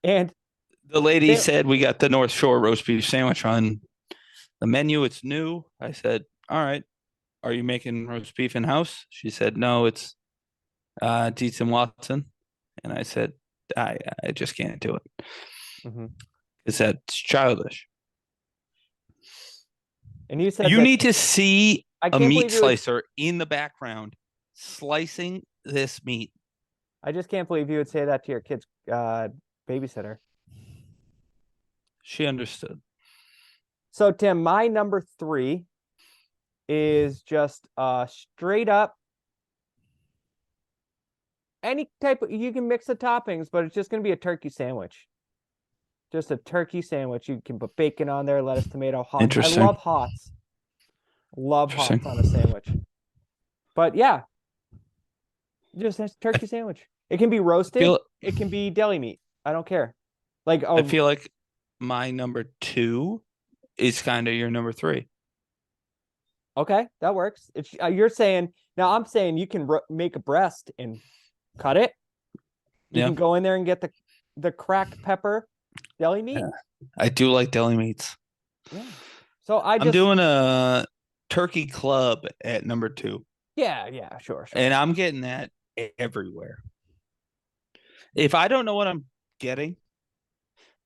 And
The lady
they,
said we got the North Shore roast beef sandwich on the menu. It's new. I said, all right, are you making roast beef in house? She said, no, it's Dietz and Watson. And I said, I just can't do it.
Mhm.
Because that's childish.
And you said
You
that
need to see
I
a
can't
meat
believe you would,
slicer in the background slicing this meat.
I just can't believe you would say that to your kid's babysitter.
She understood.
So Tim, my number 3 is just straight up any type of, you can mix the toppings, but it's just gonna be a turkey sandwich. Just a turkey sandwich. You can put bacon on there, lettuce, tomato, hots. I
Interesting.
love hots. Love hots on a
Interesting.
sandwich. But yeah, just a turkey sandwich. It can be
I
roasted.
feel
It can be deli meat. I don't care. Like,
I
oh,
feel like my number 2 is kind of your number 3.
okay, that works. It's you're saying now. I'm saying you can make a breast and cut it. You
Yeah.
can go in there and get the cracked pepper deli meat.
Yeah. I do like deli meats.
Yeah. So I
I'm
just
doing a turkey club at number 2,
yeah, sure.
and I'm getting that everywhere. If I don't know what I'm getting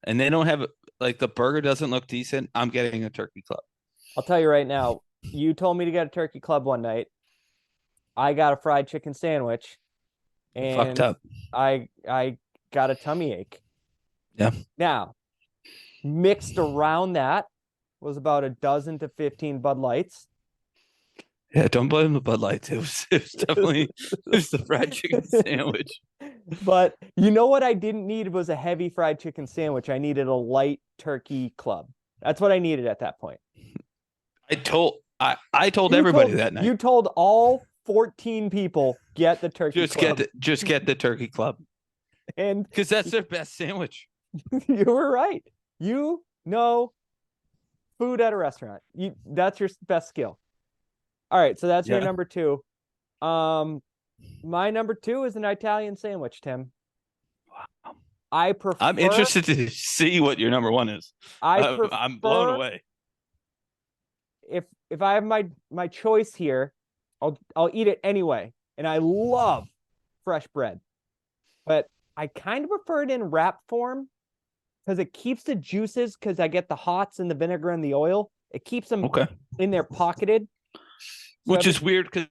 and they don't have like the burger doesn't look decent, I'm getting a turkey club.
I'll tell you right now. You told me to get a turkey club one night. I got a fried chicken sandwich,
You fucked
and
up.
I got a tummy ache.
Yeah.
Now, mixed around that was about a dozen to 15 Bud Lights.
Yeah, don't blame the Bud Lights. It was definitely it was the fried chicken sandwich.
But you know what I didn't need was a heavy fried chicken sandwich. I needed a light turkey club. That's what I needed at that point.
I told everybody that night.
You told all 14 people get the turkey club.
Just get the turkey club.
And
Because that's their best sandwich.
you were right. You know food at a restaurant. That's your best skill. All right, so that's your
Yeah.
number 2. My number 2 is an Italian sandwich, Tim.
Wow.
I
I'm
prefer
interested to see what your number 1 is.
I
I'm blown
prefer
away.
if I have my choice here, I'll eat it anyway. And I love fresh bread. But I kind of prefer it in wrap form because it keeps the juices because I get the hots and the vinegar and the oil. It keeps them
Okay.
in there pocketed. So
Which is weird because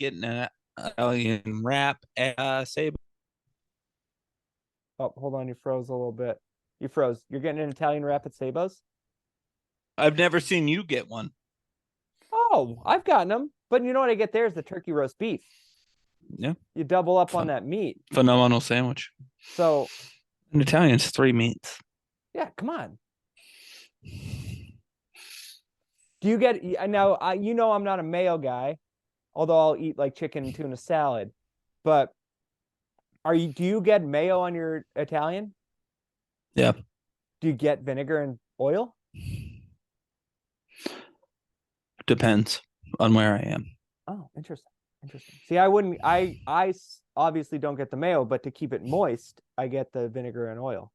getting an Italian wrap at Sable.
oh, hold on, you froze a little bit. You froze. You're getting an Italian wrap at Sabo's?
I've never seen you get one.
Oh, I've gotten them. But you know what I get there is the turkey roast beef.
Yeah.
You double up on that meat.
Phenomenal sandwich.
So
In Italian's 3 meats.
yeah, come on. Do you get now? You know I'm not a mayo guy, although I'll eat like chicken and tuna salad. But do you get mayo on your Italian?
Yeah.
Do you get vinegar and oil?
Depends on where I am.
Oh, interesting. Interesting. See, I wouldn't. I obviously don't get the mayo, but to keep it moist, I get the vinegar and oil,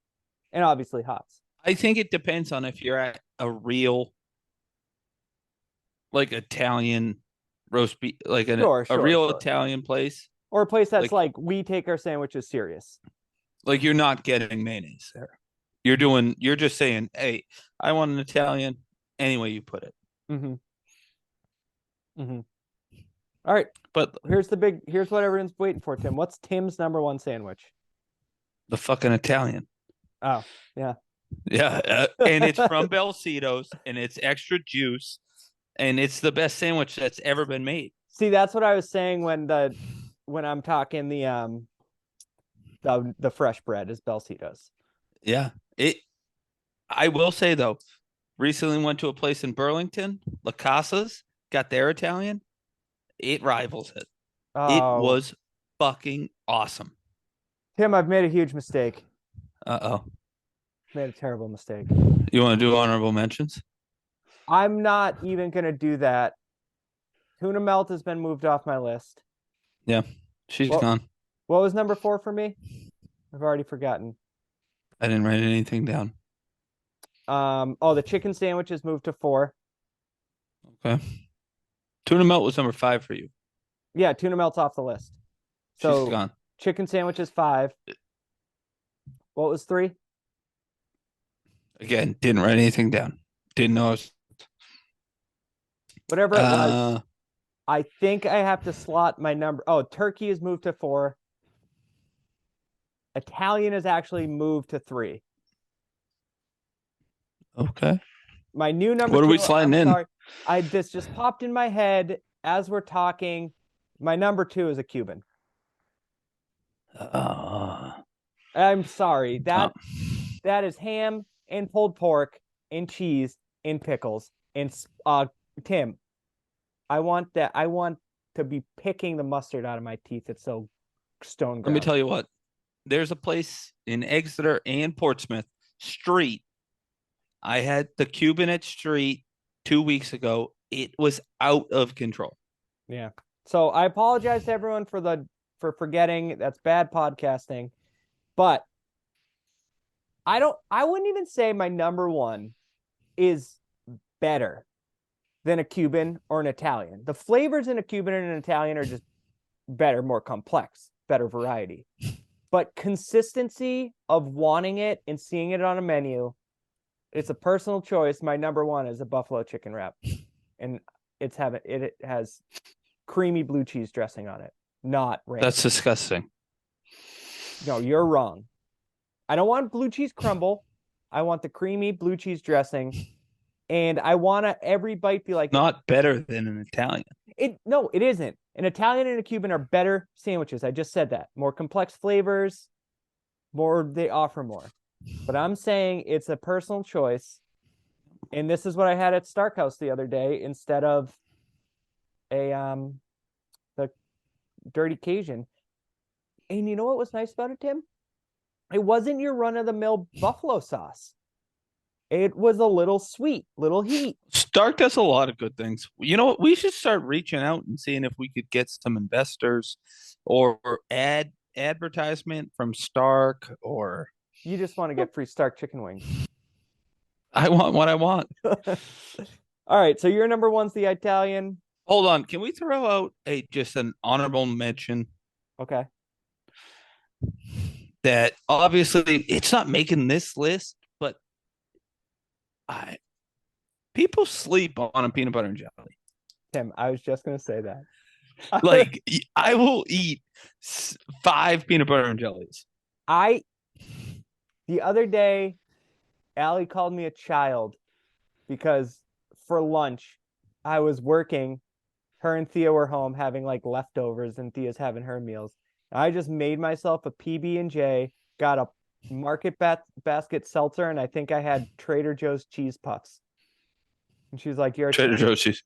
and obviously hots.
I think it depends on if you're at a real like Italian roast beef, like a real Italian place.
Or a place that's like we take our sandwiches serious.
Like you're not getting mayonnaise there. You're just saying, hey, I want an Italian any way you put it.
Mm-hmm. Mm-hmm. All right.
But
here's what everyone's waiting for, Tim. What's Tim's number 1 sandwich?
the fucking Italian.
Oh, yeah.
Yeah. And it's from Belcito's and it's extra juice and it's the best sandwich that's ever been made.
See, that's what I was saying when I'm talking the fresh bread is Belcito's.
Yeah. I will say though, recently went to a place in Burlington, La Casa's, got their Italian. It rivals it.
Oh,
It was fucking awesome.
Tim, I've made a huge mistake.
Uh-oh.
Made a terrible mistake.
You want to do honorable mentions?
I'm not even going to do that. Tuna melt has been moved off my list.
Yeah, she's
What,
gone.
what was number 4 for me? I've already forgotten.
I didn't write anything down.
The chicken sandwiches moved to 4.
Okay. Tuna melt was number 5 for you.
Yeah, tuna melt's off the list.
She's
So
gone.
chicken sandwiches 5. What was 3?
Again, didn't write anything down. Didn't know.
Whatever it was. I think I have to slot my number. Oh, turkey is moved to 4. Italian is actually moved to 3.
Okay.
My new number
What are
2,
we sliding in?
Sorry. This just popped in my head as we're talking. My number 2 is a Cuban. I'm sorry. That is ham and pulled pork and cheese and pickles and Tim. I want to be picking the mustard out of my teeth. It's so stone ground.
Let me tell you what. There's a place in Exeter and Portsmouth Street. I had the Cuban at Street 2 weeks ago. It was out of control.
Yeah. So I apologize to everyone for forgetting. That's bad podcasting. But I wouldn't even say my number 1 is better than a Cuban or an Italian. The flavors in a Cuban and an Italian are just better, more complex, better variety. But consistency of wanting it and seeing it on a menu, it's a personal choice. My number 1 is a buffalo chicken wrap. And it has creamy blue cheese dressing on it, not ranch.
That's disgusting.
No, you're wrong. I don't want blue cheese crumble. I want the creamy blue cheese dressing. And I want to every bite be like
not better than an Italian.
No, it isn't. An Italian and a Cuban are better sandwiches. I just said that. More complex flavors, they offer more. But I'm saying it's a personal choice. And this is what I had at Starkhouse the other day instead of the Dirty Cajun. And you know what was nice about it, Tim? It wasn't your run-of-the-mill buffalo sauce. It was a little sweet, little heat.
Stark does a lot of good things. You know what? We should start reaching out and seeing if we could get some investors or advertisement from Stark or...
You just want to get free Stark chicken wings.
I want what I want.
All right, so your number 1's the Italian.
Hold on. Can we throw out just an honorable mention?
Okay.
That obviously it's not making this list, but people sleep on a peanut butter and jelly.
Tim, I was just going to say that.
Like, I will eat 5 peanut butter and jellies.
The other day, Allie called me a child because for lunch, I was working. Her and Thea were home having like leftovers and Thea's having her meals. I just made myself a PB&J, got a Market Basket seltzer, and I think I had Trader Joe's cheese puffs. And she was like, "You're a
Trader Joe's cheese.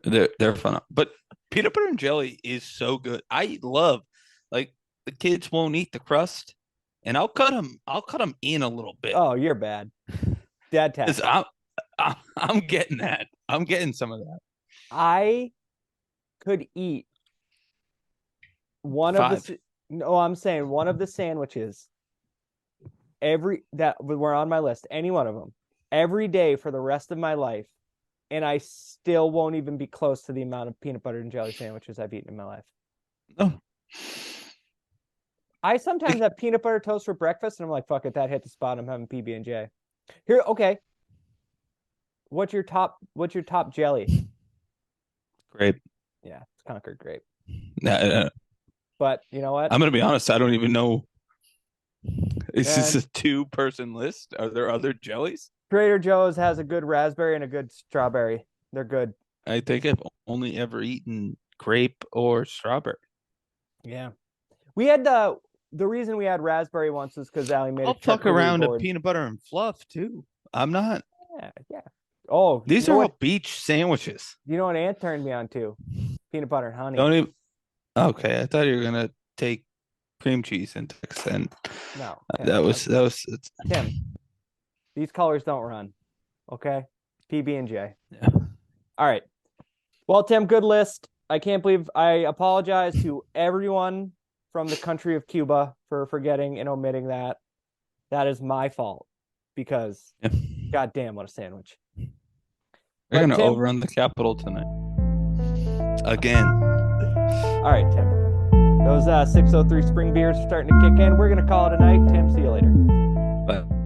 They're fun. But peanut butter and jelly is so good. I love, like, the kids won't eat the crust, and I'll cut them in a little bit.
Oh, you're bad. Dad tax.
I'm getting that. I'm getting some of that.
I could eat one
5.
of the I'm saying one of the sandwiches that were on my list, any one of them, every day for the rest of my life, and I still won't even be close to the amount of peanut butter and jelly sandwiches I've eaten in my life.
Oh.
I sometimes have peanut butter toast for breakfast, and I'm like, fuck it, that hit the spot. I'm having PB&J. Here, okay. What's your top jelly?
Grape.
Yeah, it's Concord grape. But you know what?
I'm gonna be honest. I don't even know. Is this a 2-person list? Are there other jellies?
Trader Joe's has a good raspberry and a good strawberry. They're good.
I think I've only ever eaten grape or strawberry.
Yeah, we had the reason we had raspberry once was because Allie made.
I'll fuck around a peanut butter and fluff too. I'm not.
Yeah. Oh,
these are all beach sandwiches.
You know what Aunt turned me on to? Peanut butter and honey.
Don't even. Okay, I thought you were gonna take cream cheese index, and
No.
that was
Tim. These colors don't run. Okay? PB&J.
Yeah.
All right. Well, Tim, good list. I can't believe I apologize to everyone from the country of Cuba for forgetting and omitting that. That is my fault because goddamn, what a sandwich.
We're going to overrun the Capitol tonight. Again.
All right, Tim. Those 603 spring beers are starting to kick in. We're going to call it a night. Tim, see you later.
Bye.